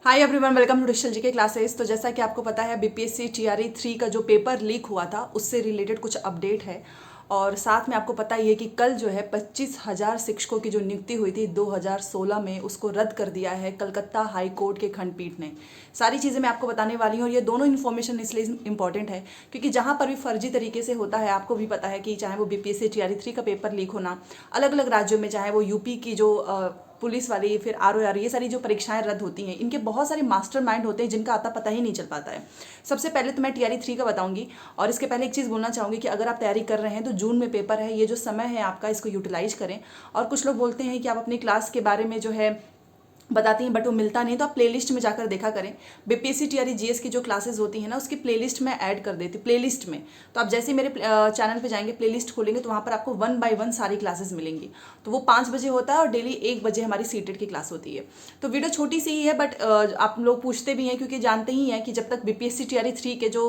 Hi everyone, welcome to digital G K classes. तो जैसा कि आपको पता है बीपीएससी टीआरई 3 का जो पेपर लीक हुआ था उससे रिलेटेड कुछ अपडेट है। और साथ में आपको पता ही है कि कल जो है 25,000 शिक्षकों की जो नियुक्ति हुई थी 2016 में, उसको रद्द कर दिया है कलकत्ता हाई कोर्ट के खंडपीठ ने। सारी चीज़ें मैं आपको बताने वाली हूँ और ये दोनों इन्फॉर्मेशन इसलिए इंपॉर्टेंट है क्योंकि जहाँ पर भी फर्जी तरीके से होता है, आपको भी पता है कि चाहे वो बीपीएससी टीआरई 3 का पेपर लीक होना, अलग अलग राज्यों में, चाहे वो यूपी की जो पुलिस वाली, फिर आरओआर, ये सारी जो परीक्षाएं रद्द होती हैं, इनके बहुत सारे मास्टरमाइंड होते हैं जिनका आता पता ही नहीं चल पाता है। सबसे पहले तो मैं टीआरई 3 का बताऊंगी और इसके पहले एक चीज़ बोलना चाहूँगी कि अगर आप तैयारी कर रहे हैं तो जून में पेपर है, ये जो समय है आपका, इसको यूटिलाइज करें। और कुछ लोग बोलते हैं कि आप अपनी क्लास के बारे में जो है बताती हैं बट वो मिलता नहीं, तो आप प्लेलिस्ट में जाकर देखा करें। बीपीएससी टीआरई जीएस की जो क्लासेस होती हैं ना, उसकी प्लेलिस्ट में ऐड कर देती, प्लेलिस्ट में। तो आप जैसे ही मेरे चैनल पे जाएंगे, प्लेलिस्ट खोलेंगे तो वहाँ पर आपको 1 बाय 1 सारी क्लासेस मिलेंगी। तो वो 5 बजे होता है और डेली 1 बजे हमारी सीटेट की क्लास होती है। तो वीडियो छोटी सी ही है बट आप लोग पूछते भी हैं क्योंकि जानते ही हैं कि जब तक बीपीएससी टीआरई 3 के जो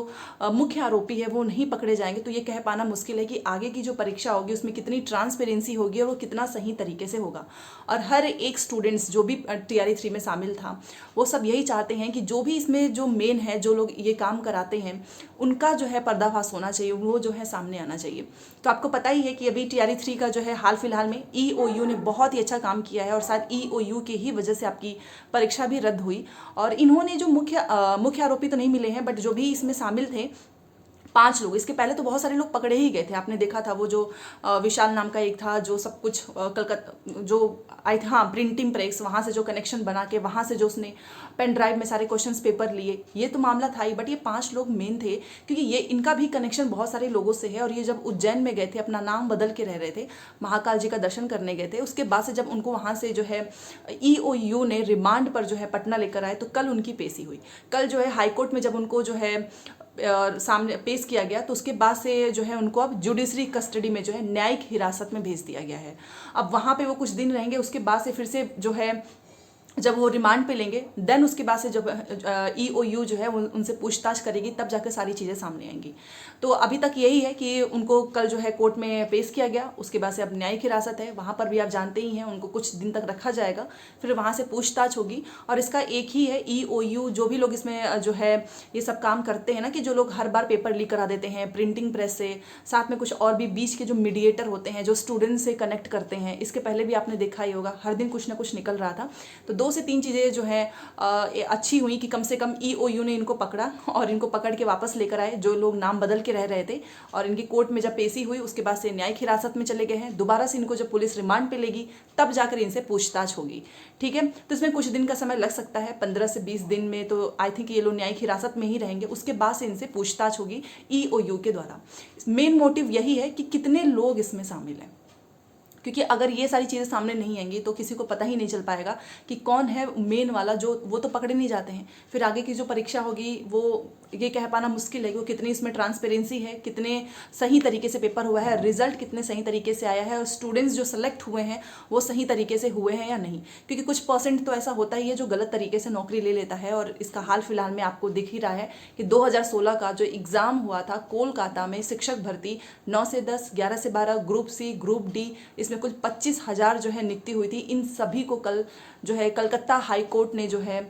मुख्य आरोपी है वो नहीं पकड़े जाएंगे तो ये कह पाना मुश्किल है कि आगे की जो परीक्षा होगी उसमें कितनी ट्रांसपेरेंसी होगी और वो कितना सही तरीके से होगा। और हर एक स्टूडेंट्स जो भी टीआरई 3 में शामिल था, वो सब यही चाहते हैं कि जो भी इसमें जो मेन है, जो लोग ये काम कराते हैं, उनका जो है पर्दाफाश होना चाहिए, वो जो है सामने आना चाहिए। तो आपको पता ही है कि अभी टीआरई 3 का जो है हाल फिलहाल में ईओयू ने बहुत ही अच्छा काम किया है और शायद ईओयू के ही वजह से आपकी परीक्षा भी रद्द हुई। और इन्होंने जो मुख्य आरोपी तो नहीं मिले हैं बट जो भी इसमें शामिल थे 5 लोग, इसके पहले तो बहुत सारे लोग पकड़े ही गए थे। आपने देखा था वो जो विशाल नाम का एक था जो सब कुछ कलकत्ता जो आई था, हाँ, प्रिंटिंग प्रेस, वहाँ से जो कनेक्शन बना के वहाँ से जो उसने पेन ड्राइव में सारे क्वेश्चंस पेपर लिए, ये तो मामला था ही। बट ये 5 लोग मेन थे क्योंकि ये इनका भी कनेक्शन बहुत सारे लोगों से है। और ये जब उज्जैन में गए थे, अपना नाम बदल के रह रहे थे, महाकाल जी का दर्शन करने गए थे, उसके बाद से जब उनको वहाँ से जो है ईओयू ने रिमांड पर जो है पटना लेकर आए तो कल उनकी पेशी हुई। कल जो है हाईकोर्ट में जब उनको जो है सामने पेश किया गया तो उसके बाद से जो है उनको अब जुडिशरी कस्टडी में जो है न्यायिक हिरासत में भेज दिया गया है। अब वहाँ पे वो कुछ दिन रहेंगे, उसके बाद से फिर से जो है जब वो रिमांड पे लेंगे देन उसके बाद से जब ईओयू जो है उनसे पूछताछ करेगी तब जाकर सारी चीज़ें सामने आएंगी। तो अभी तक यही है कि उनको कल जो है कोर्ट में पेश किया गया, उसके बाद से अब न्यायिक हिरासत है, वहाँ पर भी आप जानते ही हैं उनको कुछ दिन तक रखा जाएगा, फिर वहाँ से पूछताछ होगी। और इसका एक ही है, ईओयू जो भी लोग इसमें जो है ये सब काम करते हैं ना, कि जो लोग हर बार पेपर लीक करा देते हैं प्रिंटिंग प्रेस से, साथ में कुछ और भी बीच के जो मीडिएटर होते हैं जो स्टूडेंट से कनेक्ट करते हैं, इसके पहले भी आपने देखा ही होगा हर दिन कुछ ना कुछ निकल रहा था। तो 2 से 3 चीज़ें जो है अच्छी हुई कि कम से कम ईओयू ने इनको पकड़ा और इनको पकड़ के वापस लेकर आए जो लोग नाम बदल के रह रहे थे। और इनकी कोर्ट में जब पेशी हुई उसके बाद से न्यायिक हिरासत में चले गए हैं। दोबारा से इनको जब पुलिस रिमांड पे लेगी तब जाकर इनसे पूछताछ होगी। ठीक है, तो इसमें कुछ दिन का समय लग सकता है, 15 से 20 दिन में तो आई थिंक ये लोग न्यायिक हिरासत में ही रहेंगे। उसके बाद से इनसे पूछताछ होगी ईओयू के द्वारा। मेन मोटिव यही है कि कितने लोग इसमें शामिल हैं, क्योंकि अगर ये सारी चीज़ें सामने नहीं आएंगी तो किसी को पता ही नहीं चल पाएगा कि कौन है मेन वाला, जो वो तो पकड़े नहीं जाते हैं। फिर आगे की जो परीक्षा होगी वो ये कह पाना मुश्किल है कि वो कितनी इसमें ट्रांसपेरेंसी है, कितने सही तरीके से पेपर हुआ है, रिजल्ट कितने सही तरीके से आया है, और स्टूडेंट्स जो सेलेक्ट हुए हैं वो सही तरीके से हुए हैं या नहीं। क्योंकि कुछ परसेंट तो ऐसा होता ही है जो गलत तरीके से नौकरी ले लेता है। और इसका हाल फिलहाल में आपको दिख ही रहा है कि 2016 का जो एग्ज़ाम हुआ था कोलकाता में, शिक्षक भर्ती 9 से 10, 11 से 12, ग्रुप सी, ग्रुप डी, इसमें कुल 25,000 जो है नियुक्ति हुई थी। इन सभी को कल जो है कलकत्ता हाई कोर्ट ने जो है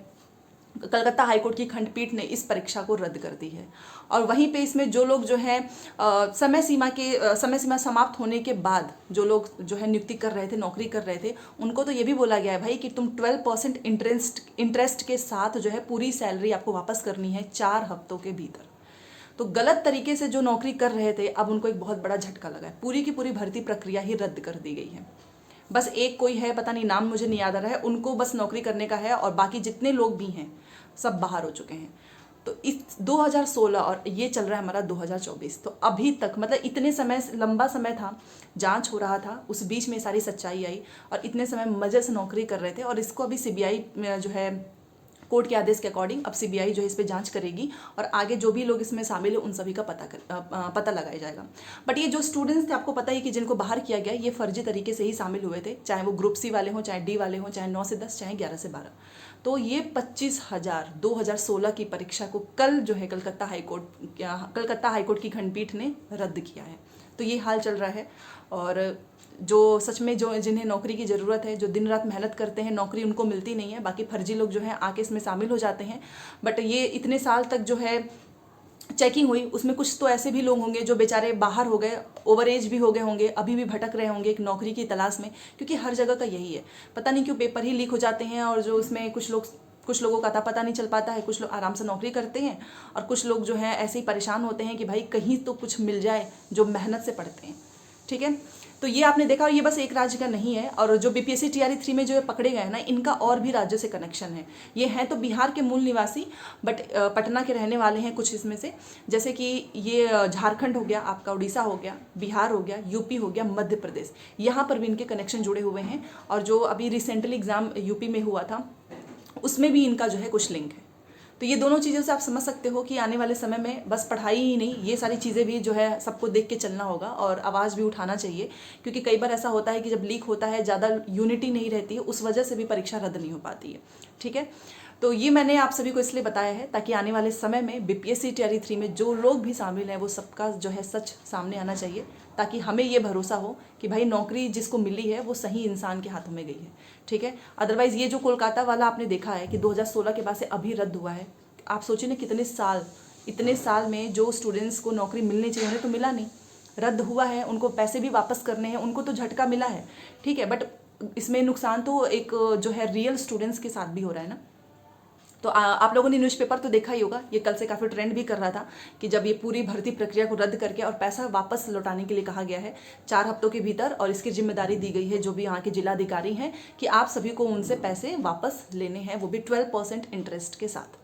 कलकत्ता हाईकोर्ट की खंडपीठ ने इस परीक्षा को रद्द कर दी है। और वहीं पे इसमें जो लोग जो है समय सीमा समाप्त होने के बाद जो लोग जो है नियुक्ति कर रहे थे, नौकरी कर रहे थे, उनको तो ये भी बोला गया है भाई कि तुम 12% इंटरेस्ट के साथ जो है पूरी सैलरी आपको वापस करनी है 4 हफ्तों के भीतर। तो गलत तरीके से जो नौकरी कर रहे थे अब उनको एक बहुत बड़ा झटका लगा है। पूरी की पूरी भर्ती प्रक्रिया ही रद्द कर दी गई है। बस एक कोई है, पता नहीं नाम मुझे नहीं याद आ रहा है, उनको बस नौकरी करने का है और बाकी जितने लोग भी हैं सब बाहर हो चुके हैं। तो इस 2016 और ये चल रहा है हमारा 2024, तो अभी तक मतलब इतने समय, लंबा समय था, जांच हो रहा था, उस बीच में सारी सच्चाई आई और इतने समय मज़े से नौकरी कर रहे थे। और इसको अभी सीबीआई जो है कोर्ट के आदेश के अकॉर्डिंग अब सीबीआई जो है इस पर जांच करेगी और आगे जो भी लोग इसमें शामिल है उन सभी का पता लगाया जाएगा। बट ये जो स्टूडेंट्स थे, आपको पता ही कि जिनको बाहर किया गया, ये फर्जी तरीके से ही शामिल हुए थे, चाहे वो ग्रुप सी वाले हों, चाहे डी वाले हों, चाहे 9 से 10, चाहे 11 से 12। तो ये 25,000 2016 की परीक्षा को कल जो है कलकत्ता हाईकोर्ट की खंडपीठ ने रद्द किया है। तो ये हाल चल रहा है। और जो सच में जो जिन्हें नौकरी की ज़रूरत है, जो दिन रात मेहनत करते हैं, नौकरी उनको मिलती नहीं है। बाकी फर्जी लोग जो हैं आके इसमें शामिल हो जाते हैं। बट ये इतने साल तक जो है चेकिंग हुई, उसमें कुछ तो ऐसे भी लोग होंगे जो बेचारे बाहर हो गए, ओवर एज भी हो गए होंगे, अभी भी भटक रहे होंगे एक नौकरी की तलाश में। क्योंकि हर जगह का यही है, पता नहीं क्यों पेपर ही लीक हो जाते हैं और जो उसमें कुछ लोगों का अता पता नहीं चल पाता है। कुछ लोग आराम से नौकरी करते हैं और कुछ लोग जो हैं ऐसे ही परेशान होते हैं कि भाई कहीं तो कुछ मिल जाए, जो मेहनत से पढ़ते हैं। ठीक है, तो ये आपने देखा, और ये बस एक राज्य का नहीं है। और जो बीपीएससी टीआरई 3 में जो पकड़े गए हैं ना, इनका और भी राज्यों से कनेक्शन है। ये हैं तो बिहार के मूल निवासी, बट पटना के रहने वाले हैं कुछ इसमें से। जैसे कि ये झारखंड हो गया आपका, उड़ीसा हो गया, बिहार हो गया, यूपी हो गया, मध्य प्रदेश, यहाँ पर भी इनके कनेक्शन जुड़े हुए हैं। और जो अभी रिसेंटली एग्ज़ाम यूपी में हुआ था, उसमें भी इनका जो है कुछ लिंक है। तो ये दोनों चीज़ों से आप समझ सकते हो कि आने वाले समय में बस पढ़ाई ही नहीं, ये सारी चीज़ें भी जो है सबको देख के चलना होगा और आवाज़ भी उठाना चाहिए। क्योंकि कई बार ऐसा होता है कि जब लीक होता है, ज़्यादा यूनिटी नहीं रहती है, उस वजह से भी परीक्षा रद्द नहीं हो पाती है। ठीक है, तो ये मैंने आप सभी को इसलिए बताया है ताकि आने वाले समय में बीपीएससी टीआरई 3 में जो लोग भी शामिल हैं, वो सबका जो है सच सामने आना चाहिए, ताकि हमें ये भरोसा हो कि भाई नौकरी जिसको मिली है वो सही इंसान के हाथों में गई है। ठीक है, अदरवाइज़ ये जो कोलकाता वाला आपने देखा है कि 2016 के बाद से अभी रद्द हुआ है। आप सोचिए ना, इतने साल में जो स्टूडेंट्स को नौकरी मिलनी चाहिए उन्हें तो मिला नहीं, रद्द हुआ है, उनको पैसे भी वापस करने हैं, उनको तो झटका मिला है। ठीक है, बट इसमें नुकसान तो एक जो है रियल स्टूडेंट्स के साथ भी हो रहा है ना। तो आप लोगों ने न्यूज़पेपर तो देखा ही होगा, ये कल से काफ़ी ट्रेंड भी कर रहा था कि जब ये पूरी भर्ती प्रक्रिया को रद्द करके और पैसा वापस लौटाने के लिए कहा गया है 4 हफ्तों के भीतर, और इसकी जिम्मेदारी दी गई है जो भी यहाँ के जिलाधिकारी हैं कि आप सभी को उनसे पैसे वापस लेने हैं, वो भी 12% इंटरेस्ट के साथ।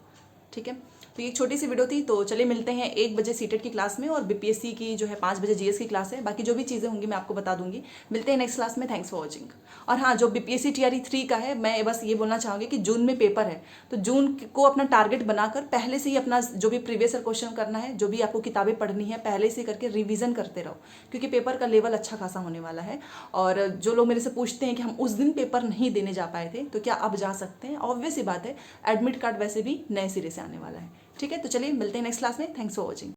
ठीक है, तो ये एक छोटी सी वीडियो थी। तो चलिए मिलते हैं 1 बजे सीटेट की क्लास में, और बीपीएससी की जो है 5 बजे जीएस की क्लास है। बाकी जो भी चीज़ें होंगी मैं आपको बता दूंगी। मिलते हैं नेक्स्ट क्लास में। Thanks for watching. और हाँ, जो बीपीएससी टीआरई 3 का है, मैं बस ये बोलना चाहूँगी कि जून में पेपर है, तो जून को अपना टारगेट बनाकर पहले से ही अपना जो भी प्रीवियस ईयर क्वेश्चन करना है, जो भी आपको किताबें पढ़नी है, पहले से करके रिविजन करते रहो, क्योंकि पेपर का लेवल अच्छा खासा होने वाला है। और जो लोग मेरे से पूछते हैं कि हम उस दिन पेपर नहीं देने जा पाए थे, तो क्या अब जा सकते हैं? ऑब्वियस सी बात है, एडमिट कार्ड वैसे भी नए सिरे से आने वाला है। ठीक है, तो चलिए मिलते हैं नेक्स्ट क्लास में। Thanks for watching.